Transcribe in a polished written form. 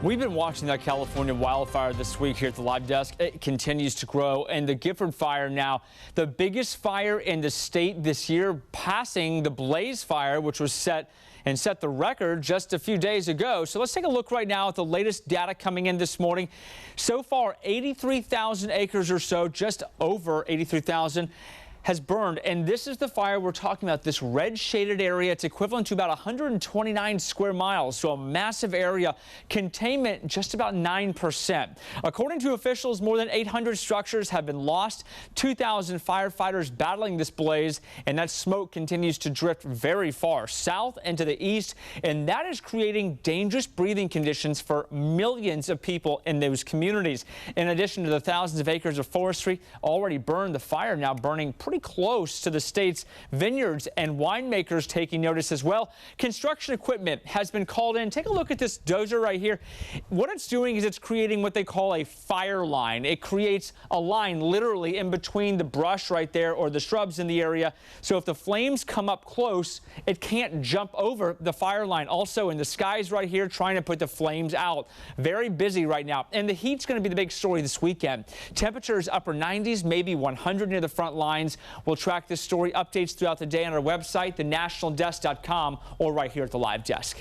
We've been watching that California wildfire this week here at the live desk. It continues to grow, and the Gifford fire now, the biggest fire in the state this year, passing the Blaze fire, which was set the record just a few days ago. So let's take a look right now at the latest data coming in this morning. So far, 83,000 acres or so, just over 83,000. Has burned, and this is the fire we're talking about, this red shaded area. It's equivalent to about 129 square miles, so a massive area. Containment just about 9%. According to officials, more than 800 structures have been lost, 2,000 firefighters battling this blaze, and that smoke continues to drift very far south and to the east, and that is creating dangerous breathing conditions for millions of people in those communities. In addition to the thousands of acres of forestry already burned, the fire now burning pretty close to the state's vineyards and winemakers taking notice as well. Construction equipment has been called in. Take a look at this dozer right here. What it's doing is it's creating what they call a fire line. It creates a line literally in between the brush right there or the shrubs in the area. So if the flames come up close, it can't jump over the fire line. Also in the skies right here, trying to put the flames out. Very busy right now. And the heat's going to be the big story this weekend. Temperatures upper 90s, maybe 100 near the front lines. We'll track this story, updates throughout the day on our website, thenationaldesk.com, or right here at the live desk.